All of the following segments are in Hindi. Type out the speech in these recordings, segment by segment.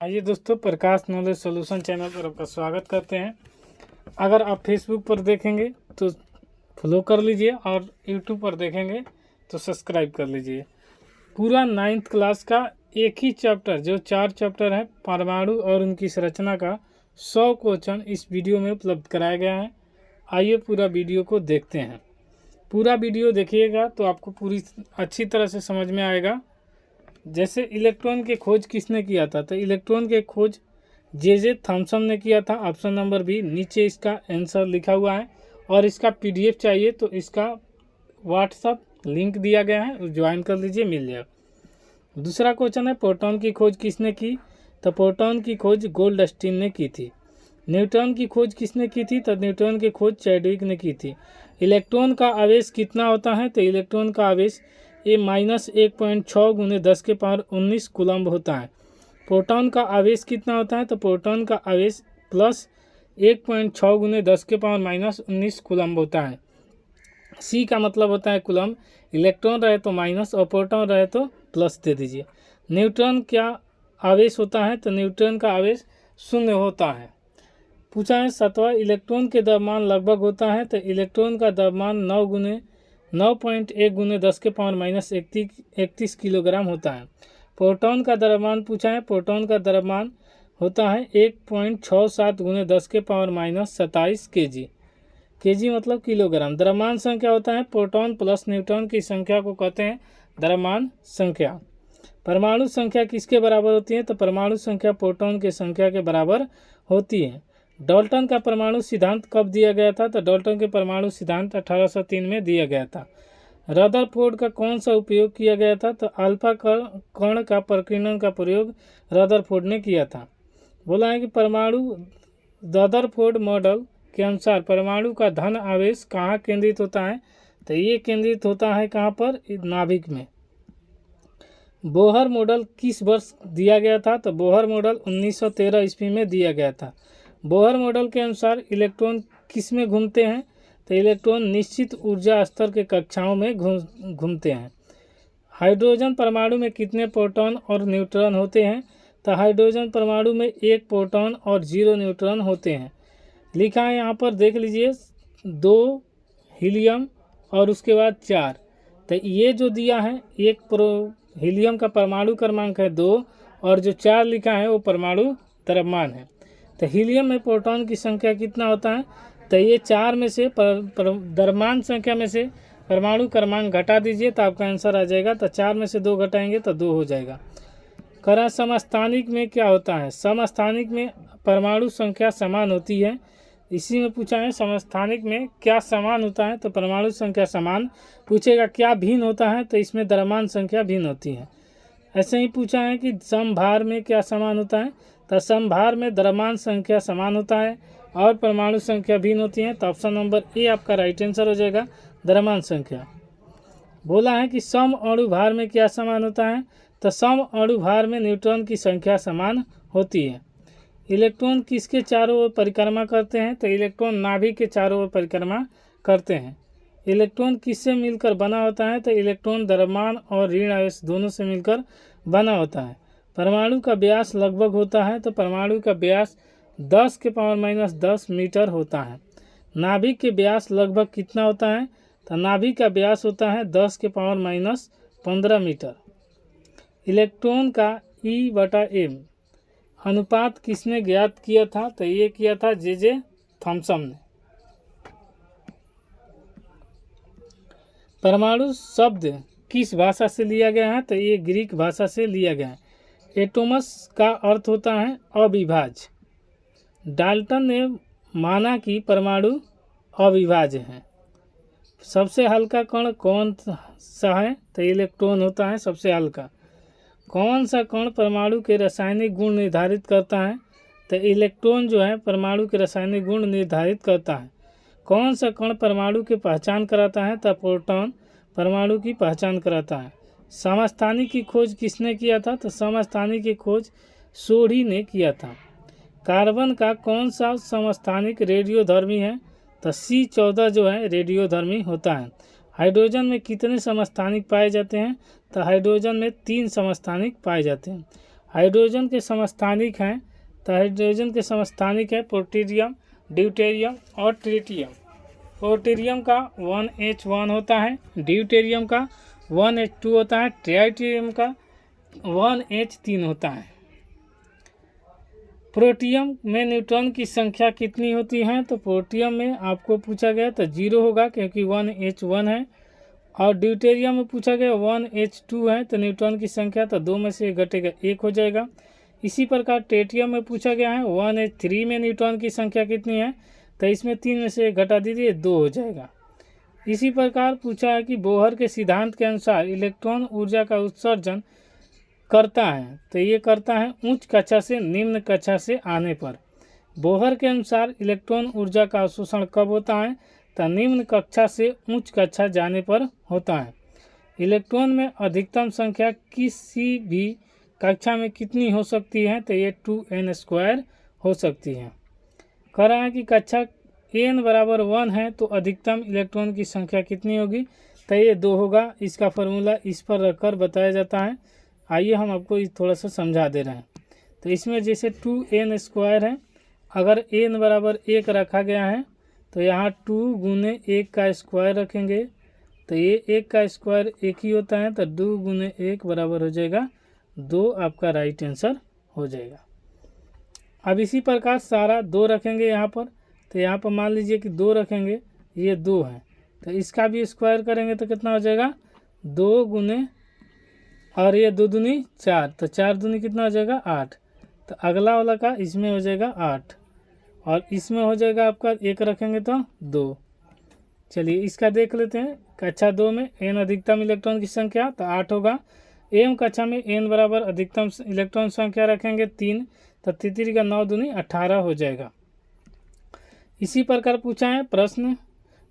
आइए दोस्तों, प्रकाश नॉलेज सॉल्यूशन चैनल पर आपका स्वागत करते हैं। अगर आप फेसबुक पर देखेंगे तो फॉलो कर लीजिए और यूट्यूब पर देखेंगे तो सब्सक्राइब कर लीजिए। पूरा 9th क्लास का एक ही चैप्टर, जो 4 चैप्टर है परमाणु और उनकी संरचना का 100 क्वेश्चन इस वीडियो में उपलब्ध कराया गया है। आइए पूरा वीडियो को देखते हैं। पूरा वीडियो देखिएगा तो आपको पूरी अच्छी तरह से समझ में आएगा। जैसे इलेक्ट्रॉन के खोज किसने किया था, तो इलेक्ट्रॉन के खोज जे थॉमसन ने किया था। Option number B. नीचे इसका आंसर लिखा हुआ है और इसका पीडीएफ चाहिए तो इसका व्हाट्सअप लिंक दिया गया है, ज्वाइन कर लीजिए, मिल जाएगा। दूसरा क्वेश्चन है प्रोटॉन की खोज किसने की, तो प्रोटॉन की खोज गोल्डस्टीन ने की थी। न्यूट्रॉन की खोज किसने की थी, तो न्यूट्रॉन की खोज चैडविक ने की थी। इलेक्ट्रॉन का आवेश कितना होता है, तो इलेक्ट्रॉन का आवेश ये -1.6 × 10⁻19 कूलम्ब होता है। प्रोटॉन का आवेश कितना होता है, तो प्रोटॉन का आवेश +1.6 × 10⁻19 कूलम्ब होता है। सी का मतलब होता है कूलम्ब। इलेक्ट्रॉन रहे तो माइनस और प्रोटॉन रहे तो प्लस दे दीजिए। न्यूट्रॉन क्या आवेश होता है, तो न्यूट्रॉन का आवेश 0 होता है। पूछा है 7वां, इलेक्ट्रॉन के द्रव्यमान लगभग होता है, तो इलेक्ट्रॉन का द्रव्यमान 9.1 × 10⁻31 किलोग्राम होता है। प्रोटॉन का द्रव्यमान पूछा है, प्रोटॉन का द्रव्यमान होता है 1.67 × 10⁻27 kg। केजी मतलब किलोग्राम। द्रव्यमान संख्या होता है प्रोटॉन प्लस न्यूट्रॉन की संख्या को कहते हैं द्रव्यमान संख्या। परमाणु संख्या किसके बराबर होती है, तो परमाणु संख्या प्रोटॉन की संख्या के बराबर होती है। डाल्टन का परमाणु सिद्धांत कब दिया गया था, तो डाल्टन के परमाणु सिद्धांत 1803 में दिया गया था। रदरफोर्ड का कौन सा उपयोग किया गया था, तो अल्फा कण का प्रकीर्णन का प्रयोग रदरफोर्ड ने किया था। बोला है कि परमाणु रदरफोर्ड मॉडल के अनुसार परमाणु का धन आवेश कहाँ केंद्रित होता है, तो ये केंद्रित होता है कहाँ पर, नाभिक में। बोहर मॉडल किस वर्ष दिया गया था, तो बोहर मॉडल 1913 ईस्वी में दिया गया था। बोहर मॉडल के अनुसार इलेक्ट्रॉन किस में घूमते हैं, तो इलेक्ट्रॉन निश्चित ऊर्जा स्तर के कक्षाओं में घूमते हैं। हाइड्रोजन परमाणु में कितने प्रोटॉन और न्यूट्रॉन होते हैं, तो हाइड्रोजन परमाणु में 1 प्रोटॉन और 0 न्यूट्रॉन होते हैं। लिखा है यहाँ पर देख लीजिए, 2 हीलियम और उसके बाद 4। तो ये जो दिया है, हीलियम का परमाणु क्रमांक है 2 और जो 4 लिखा है वो परमाणु द्रव्यमान है। तो हीलियम में प्रोटॉन की संख्या कितना होता है, तो ये 4 में से द्रव्यमान संख्या में से परमाणु क्रमांक घटा दीजिए तो आपका आंसर आ जाएगा। तो 4 में से 2 घटाएंगे तो 2 हो जाएगा। करा समस्थानिक में क्या होता है, समस्थानिक में परमाणु संख्या समान होती है। इसी में पूछा है समस्थानिक में क्या समान होता है, तो परमाणु संख्या समान। पूछेगा क्या भिन्न होता है, तो इसमें द्रव्यमान संख्या भिन्न होती है। ऐसे ही पूछा है कि समभार में क्या समान होता है, तो समभार में द्रव्यमान संख्या समान होता है और परमाणु संख्या भिन्न होती है। तो ऑप्शन नंबर ए आपका राइट आंसर हो जाएगा, द्रव्यमान संख्या। बोला है कि सम अणु भार में क्या समान होता है, तो सम अणु भार में न्यूट्रॉन की संख्या समान होती है। इलेक्ट्रॉन किसके चारों ओर परिक्रमा करते हैं, तो इलेक्ट्रॉन नाभिक के चारों ओर परिक्रमा करते हैं। इलेक्ट्रॉन किससे मिलकर बना होता है, तो इलेक्ट्रॉन द्रव्यमान और ऋण आवेश दोनों से मिलकर बना होता है। परमाणु का व्यास लगभग होता है, तो परमाणु का व्यास 10⁻−10 मीटर होता है। नाभिक के व्यास लगभग कितना होता है, तो नाभिक का व्यास होता है 10⁻−15 मीटर। इलेक्ट्रॉन का E/m अनुपात किसने ज्ञात किया था, तो ये किया था जे थॉमसन ने। परमाणु शब्द किस भाषा से लिया गया है, तो ये ग्रीक भाषा से लिया गया है। एटोमस का अर्थ होता है अविभाज्य। डाल्टन ने माना कि परमाणु अविभाज्य है। सबसे हल्का कण कौन सा है, तो इलेक्ट्रॉन होता है सबसे हल्का। कौन सा कण परमाणु के रासायनिक गुण निर्धारित करता है, तो इलेक्ट्रॉन जो है परमाणु के रासायनिक गुण निर्धारित करता है। कौन सा कण परमाणु की पहचान कराता है, तो प्रोटॉन परमाणु की पहचान कराता है। समस्थानिक की खोज किसने किया था, तो समस्थानिक की खोज सोडी ने किया था। कार्बन का कौन सा समस्थानिक रेडियोधर्मी है, तो C14 जो है रेडियोधर्मी होता है। हाइड्रोजन में कितने समस्थानिक पाए जाते हैं, तो हाइड्रोजन में 3 समस्थानिक पाए जाते हैं। हाइड्रोजन के समस्थानिक हैं, तो हाइड्रोजन के समस्थानिक है प्रोटीरियम, ड्यूटेरियम और ट्रिटियम। प्रोटीरियम का 1H1 होता है, ड्यूटेरियम का 1H2 होता है, ट्राइटियम का 1H3 होता है। प्रोटियम में न्यूट्रॉन की संख्या कितनी होती है? तो प्रोटियम में आपको पूछा गया तो 0 होगा क्योंकि 1H1 है, और ड्यूटेरियम में पूछा गया 1H2 है, तो न्यूट्रॉन की संख्या तो 2 में से घटेगा 1 हो जाएगा। इसी प्रकार ट्रिटियम में पूछा गया है 1H3 में न्यूट्रॉन की संख्या कितनी है, तो इसमें 3 में से घटा दीजिए 2 हो जाएगा। इसी प्रकार पूछा है कि बोहर के सिद्धांत के अनुसार इलेक्ट्रॉन ऊर्जा का उत्सर्जन करता है, तो ये करता है उच्च कक्षा से निम्न कक्षा से आने पर। बोहर के अनुसार इलेक्ट्रॉन ऊर्जा का अवशोषण कब होता है? तो निम्न कक्षा से उच्च कक्षा जाने पर होता है। इलेक्ट्रॉन में अधिकतम संख्या किसी भी कक्षा में कितनी हो सकती है? तो ये 2n² हो सकती है। कह रहा है कि कक्षा n बराबर 1 है तो अधिकतम इलेक्ट्रॉन की संख्या कितनी होगी? तो ये 2 होगा। इसका फॉर्मूला इस पर रखकर बताया जाता है। आइए हम आपको थोड़ा सा समझा दे रहे हैं। तो इसमें जैसे 2n² है, अगर n बराबर 1 रखा गया है तो यहाँ 2 गुने 1 का स्क्वायर रखेंगे, तो ये 1 का स्क्वायर 1 ही होता है, तो 2 गुने 1 बराबर हो जाएगा 2, आपका राइट आंसर हो जाएगा। अब इसी प्रकार सारा 2 रखेंगे यहाँ पर, तो यहाँ पर मान लीजिए कि 2 रखेंगे, ये 2 है, तो इसका भी स्क्वायर करेंगे तो कितना हो जाएगा 2 गुने, और ये 2 दूनी 4, तो 4 दूनी कितना हो जाएगा 8, तो अगला वाला का इसमें हो जाएगा 8, और इसमें हो जाएगा आपका 1 रखेंगे तो 2। चलिए इसका देख लेते हैं। कक्षा 2 में n अधिकतम इलेक्ट्रॉन की संख्या तो 8 होगा। एम कक्षा में n बराबर अधिकतम इलेक्ट्रॉन संख्या रखेंगे 3, तो 3 का 9 दूनी 18 हो जाएगा। इसी प्रकार पूछा है प्रश्न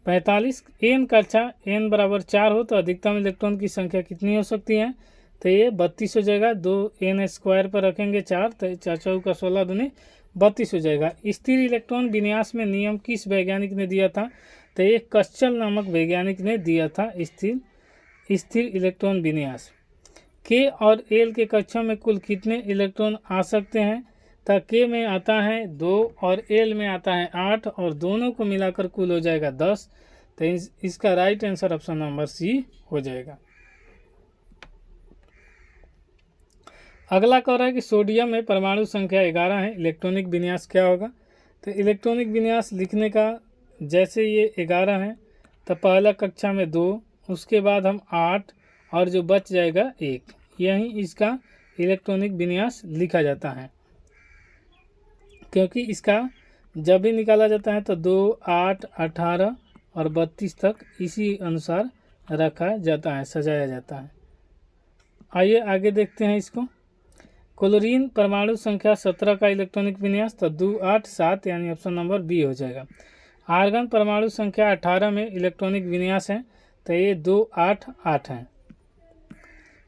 45, n कक्षा n बराबर 4 हो तो अधिकतम इलेक्ट्रॉन की संख्या कितनी हो सकती है? तो ये 32 हो जाएगा। 2n² पर रखेंगे 4, तो 4 का 16 दूनी 32 हो जाएगा। स्थिर इलेक्ट्रॉन विन्यास में नियम किस वैज्ञानिक ने दिया था? तो ये कश्चल नामक वैज्ञानिक ने दिया था स्थिर इलेक्ट्रॉन विन्यास। के और एल के कक्षों में कुल कितने इलेक्ट्रॉन आ सकते हैं? तो के में आता है 2 और एल में आता है 8, और दोनों को मिलाकर कुल हो जाएगा 10। तो इसका right answer option number C हो जाएगा। अगला कह रहा है कि सोडियम में परमाणु संख्या 11 है, इलेक्ट्रॉनिक विन्यास क्या होगा? तो इलेक्ट्रॉनिक विन्यास लिखने का जैसे ये 11 है तो पहला कक्षा में 2, उसके बाद हम 8, और जो बच जाएगा 1, यही इसका इलेक्ट्रॉनिक विन्यास लिखा जाता है। क्योंकि इसका जब भी निकाला जाता है तो 2, 8, 18 और 32 तक इसी अनुसार रखा जाता है, सजाया जाता है। आइए आगे देखते हैं इसको। क्लोरीन परमाणु संख्या 17 का इलेक्ट्रॉनिक विन्यास तो 2, 8, 7, यानी ऑप्शन नंबर बी हो जाएगा। आर्गन परमाणु संख्या 18 में इलेक्ट्रॉनिक विन्यास है, तो ये 2, 8, 8 है।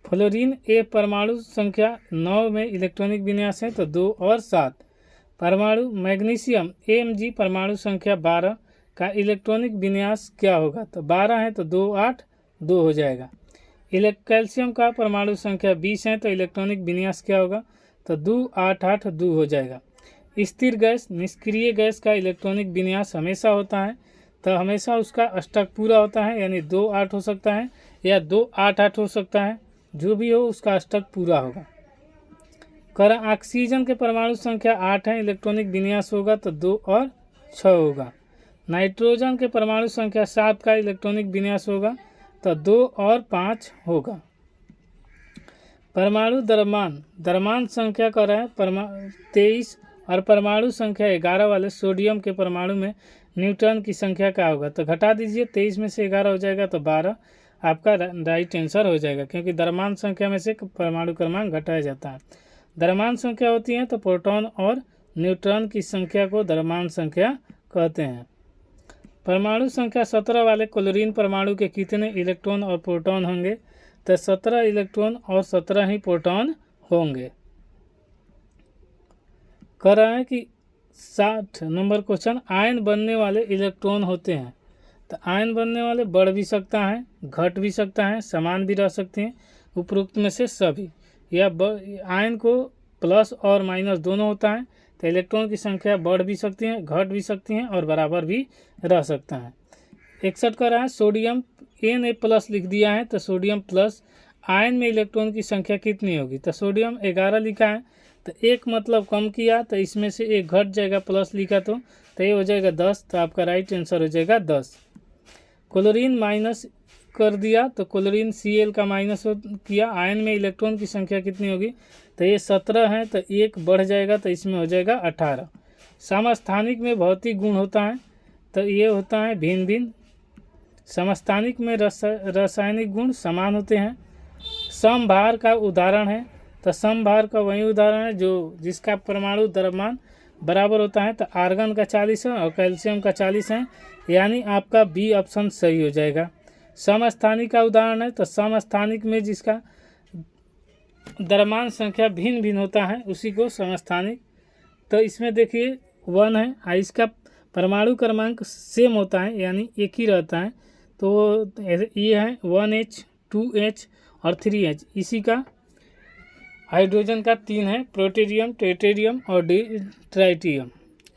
फ्लोरीन ए परमाणु संख्या 9 में इलेक्ट्रॉनिक विन्यास है, तो 2 और 7। परमाणु मैग्नीशियम Mg परमाणु संख्या 12 का इलेक्ट्रॉनिक विन्यास क्या होगा? तो 12 है तो 2, 8, 2 हो जाएगा। कैल्शियम का परमाणु संख्या 20 है, तो इलेक्ट्रॉनिक विन्यास क्या होगा? तो 2, 8, 8, 2 हो जाएगा। स्थिर गैस निष्क्रिय गैस का इलेक्ट्रॉनिक विन्यास हमेशा होता है, तो हमेशा उसका अष्टक पूरा होता है, यानी 2, 8 हो सकता है या 2, 8, 8 हो सकता है, जो भी हो उसका अष्टक पूरा होगा। कर ऑक्सीजन के परमाणु संख्या 8 है, इलेक्ट्रॉनिक विन्यास होगा तो 2 और 6 होगा। नाइट्रोजन के परमाणु संख्या 7 का इलेक्ट्रॉनिक विन्यास होगा तो 2 और 5 होगा। परमाणु द्रव्यमान संख्या का रहा है 23 और परमाणु संख्या 11 वाले सोडियम के परमाणु में न्यूट्रॉन की संख्या क्या होगा? तो घटा दीजिए, 23 में से 11 हो जाएगा तो 12 आपका राइट आंसर हो जाएगा, क्योंकि द्रव्यमान संख्या में से परमाणु क्रमांक घटाया जाता है। द्रव्यमान संख्या होती है तो प्रोटॉन और न्यूट्रॉन की संख्या को द्रव्यमान संख्या कहते हैं। परमाणु संख्या 17 वाले क्लोरीन परमाणु के कितने इलेक्ट्रॉन और प्रोटॉन होंगे? तो 17 इलेक्ट्रॉन और 17 ही प्रोटॉन होंगे। कह रहा है कि 60 नंबर क्वेश्चन, आयन बनने वाले इलेक्ट्रॉन होते हैं, तो आयन बनने वाले बढ़ भी सकता है, घट भी सकता है, समान भी रह सकते हैं, उपरोक्त में से सभी। या आयन को प्लस और माइनस दोनों होता है तो इलेक्ट्रॉन की संख्या बढ़ भी सकती है, घट भी सकती हैं और बराबर भी रह सकता है। 61 का रहा है सोडियम Na+ लिख दिया है तो सोडियम प्लस आयन में इलेक्ट्रॉन की संख्या कितनी होगी, तो सोडियम 11 लिखा है तो एक मतलब कम किया तो इसमें से एक घट जाएगा, प्लस लिखा तो ये हो जाएगा 10, तो आपका राइट आंसर हो जाएगा 10। क्लोरीन माइनस कर दिया तो क्लोरीन Cl का माइनस किया, आयन में इलेक्ट्रॉन की संख्या कितनी होगी, तो ये 17 है तो एक बढ़ जाएगा तो इसमें हो जाएगा 18। समस्थानिक में भौतिक गुण होता है तो ये होता है भिन्न भिन्न, समस्थानिक में रासायनिक गुण समान होते हैं। समभार का उदाहरण है तो समभार का वही उदाहरण है जो जिसका परमाणु द्रव्यमान बराबर होता है, तो आर्गन का 40 है और कैल्शियम का 40 है, यानी आपका बी ऑप्शन सही हो जाएगा। समस्थानिक का उदाहरण है तो समस्थानिक में जिसका द्रव्यमान संख्या भिन्न भिन्न होता है उसी को समस्थानिक, तो इसमें देखिए 1 है, इसका परमाणु क्रमांक सेम होता है यानी एक ही रहता है, तो ये है 1H 2H और 3H। इसी का हाइड्रोजन का 3 है, प्रोटेरियम, ट्रिटियम और ट्राइटियम।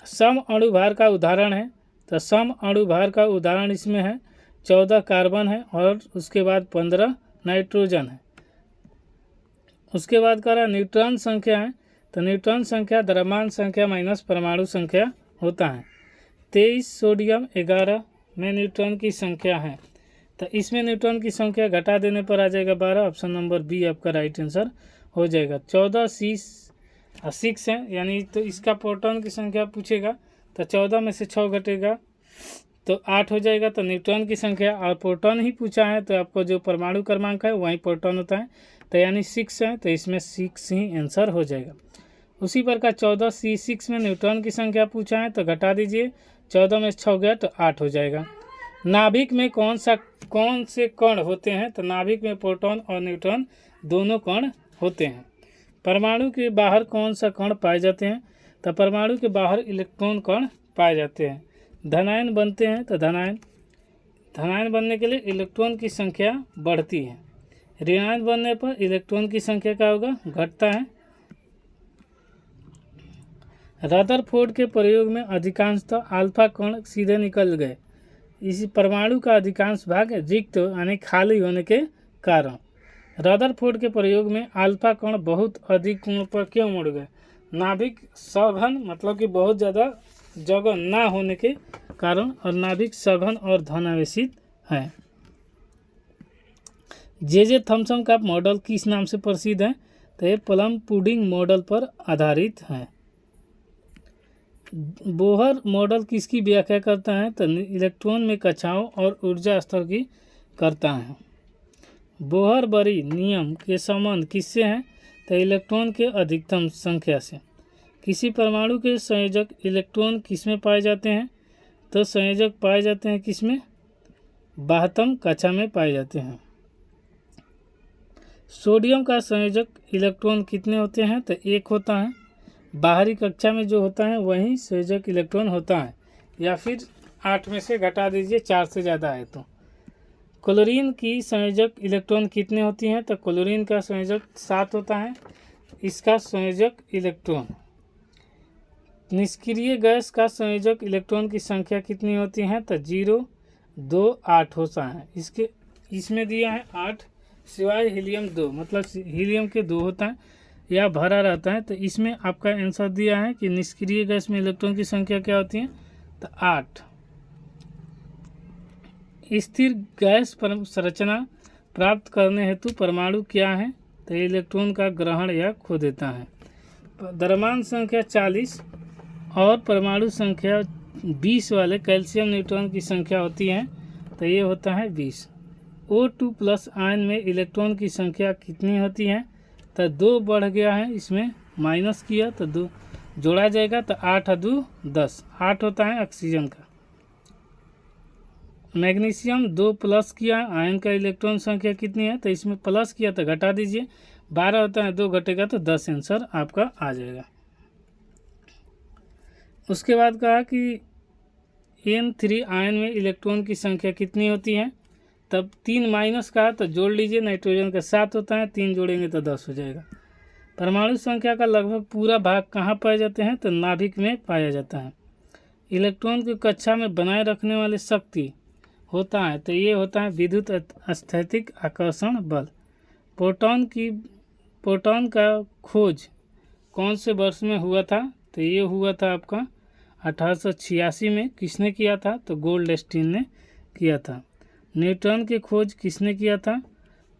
सम अणुभार का उदाहरण है तो सम अणुभार का उदाहरण इसमें है 14 कार्बन है और उसके बाद 15 नाइट्रोजन है। उसके बाद का रहा न्यूट्रॉन संख्या है तो न्यूट्रॉन संख्या द्रव्यमान संख्या माइनस परमाणु संख्या होता है। 23 सोडियम 11 में न्यूट्रॉन की संख्या है तो इसमें न्यूट्रॉन की संख्या घटा देने पर आ जाएगा 12, ऑप्शन नंबर बी आपका राइट आंसर हो जाएगा। 14 6 है यानी तो इसका प्रोटॉन की संख्या पूछेगा तो 14 में से 6 घटेगा तो 8 हो जाएगा, तो न्यूट्रॉन की संख्या और प्रोटॉन ही पूछा है तो आपको जो परमाणु क्रमांक है वहीं प्रोटॉन होता है तो यानी 6 है तो इसमें 6 ही आंसर हो जाएगा। उसी प्रकार 14 C6 में न्यूट्रॉन की संख्या पूछा है तो घटा दीजिए, 14 में 6 गया तो 8 हो जाएगा। नाभिक में कौन से कण होते हैं, तो नाभिक में प्रोटॉन और न्यूट्रॉन दोनों कण होते हैं। परमाणु के बाहर कौन सा कण पाए जाते हैं, तो परमाणु के बाहर इलेक्ट्रॉन कण पाए जाते हैं। धनायन बनते हैं तो धनायन बनने के लिए इलेक्ट्रॉन की संख्या बढ़ती है, ऋणायन बनने पर इलेक्ट्रॉन की संख्या क्या होगा, घटता है। रदरफोर्ड के प्रयोग में अधिकांशतः अल्फा कण सीधे निकल गए, इसी परमाणु का अधिकांश भाग रिक्त यानी खाली होने के कारण। रदरफोर्ड के प्रयोग में अल्फा कण बहुत अधिक कोण पर क्यों मुड़ गए, नाभिक सघन मतलब कि बहुत ज़्यादा जगह ना होने के कारण, और नाभिक सघन और धनावेशित है। जे थॉम्सन का मॉडल किस नाम से प्रसिद्ध है, तो ये प्लम पुडिंग मॉडल पर आधारित है। बोहर मॉडल किसकी व्याख्या करता है, तो इलेक्ट्रॉन में कक्षाओं और ऊर्जा स्तर की करता है। बोहर बरी नियम के संबंध किससे हैं, तो इलेक्ट्रॉन के अधिकतम संख्या से। किसी परमाणु के संयोजक इलेक्ट्रॉन किसमें पाए जाते हैं, तो संयोजक पाए जाते हैं किसमें, बाह्यतम कक्षा में पाए जाते हैं। सोडियम का संयोजक इलेक्ट्रॉन कितने होते हैं, तो एक होता है। बाहरी कक्षा में जो होता है वही संयोजक इलेक्ट्रॉन होता है, या फिर 8 में से घटा दीजिए 4 से ज़्यादा है तो। क्लोरीन की संयोजक इलेक्ट्रॉन कितने होती हैं, तो क्लोरीन का संयोजक 7 होता है, इसका संयोजक इलेक्ट्रॉन। निष्क्रिय गैस का संयोजक इलेक्ट्रॉन की संख्या कितनी होती है, तो 0 2 8 होता है। इसमें दिया है 8 सिवाय हीलियम 2, मतलब हीलियम के 2 होता है या भरा रहता है, तो इसमें आपका आंसर दिया है कि निष्क्रिय गैस में इलेक्ट्रॉन की संख्या क्या होती है, तो 8। स्थिर गैस संरचना प्राप्त करने हेतु परमाणु क्या है, तो इलेक्ट्रॉन का ग्रहण या खो देता है। द्रव्यमान संख्या 40 और परमाणु संख्या 20 वाले कैल्शियम न्यूट्रॉन की संख्या होती है, तो ये होता है 20। O2+ आयन में इलेक्ट्रॉन की संख्या कितनी होती है, तो 2 बढ़ गया है, इसमें माइनस किया तो 2 जोड़ा जाएगा तो 8 2 10, 8 होता है ऑक्सीजन का। मैग्नीशियम 2+ किया, आयन का इलेक्ट्रॉन संख्या कितनी है, तो इसमें प्लस किया तो घटा दीजिए, 12 होता है, 2 घटेगा तो 10 आंसर आपका आ जाएगा। उसके बाद कहा कि N3 आयन में इलेक्ट्रॉन की संख्या कितनी होती है, तब 3 माइनस का तो जोड़ लीजिए, नाइट्रोजन का 7 होता है, 3 जोड़ेंगे तो 10 हो जाएगा। परमाणु संख्या का लगभग पूरा भाग कहाँ पाए जाते हैं? तो नाभिक में पाया जाता है। इलेक्ट्रॉन को कक्षा में बनाए रखने वाली शक्ति होता है तो ये होता है विद्युत स्थैतिक आकर्षण बल। प्रोटॉन का खोज कौन से वर्ष में हुआ था? तो ये हुआ था आपका 1886 में। किसने किया था? तो गोल्डस्टीन ने किया था। न्यूट्रॉन की खोज किसने किया था?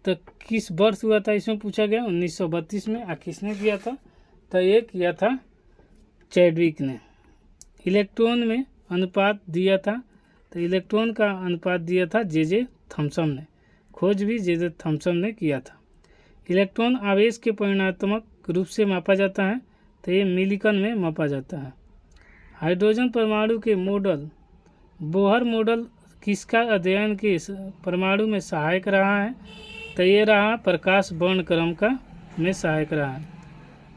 तो किस वर्ष हुआ था इसमें पूछा गया? 1932 में। किसने किया था? तो ये किया था चैडविक ने। इलेक्ट्रॉन में अनुपात दिया था तो इलेक्ट्रॉन का अनुपात दिया था जे थॉम्सन ने। खोज भी जे थॉम्सन ने किया था। इलेक्ट्रॉन आवेश के परिमाणात्मक रूप से मापा जाता है तो ये मिलीकन में मापा जाता है। हाइड्रोजन परमाणु के मॉडल बोहर मॉडल किसका अध्ययन के परमाणु में सहायक रहा है? तो ये रहा प्रकाश वर्णक्रम का में सहायक रहा है।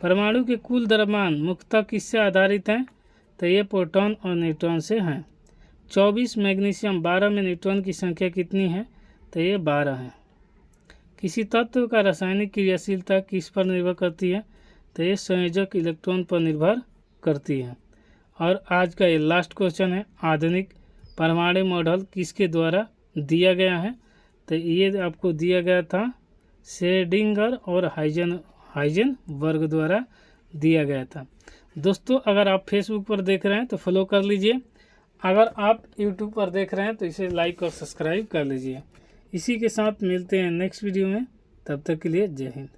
परमाणु के कुल द्रव्यमान मुख्यतः किससे आधारित हैं? तो ये प्रोटॉन और न्यूट्रॉन से हैं। 24 मैग्नीशियम 12 में न्यूट्रॉन की संख्या कितनी है? तो ये 12 है। किसी तत्व का रासायनिक क्रियाशीलता किस पर निर्भर करती है? तो ये संयोजक इलेक्ट्रॉन पर निर्भर करती है। और आज का ये लास्ट क्वेश्चन है, आधुनिक परमाणु मॉडल किसके द्वारा दिया गया है? तो ये आपको दिया गया था शेडिंगर और हाइजेनबर्ग द्वारा दिया गया था। दोस्तों अगर आप फेसबुक पर देख रहे हैं तो फॉलो कर लीजिए। अगर आप यूट्यूब पर देख रहे हैं तो इसे लाइक और सब्सक्राइब कर लीजिए। इसी के साथ मिलते हैं नेक्स्ट वीडियो में। तब तक के लिए जय हिंद।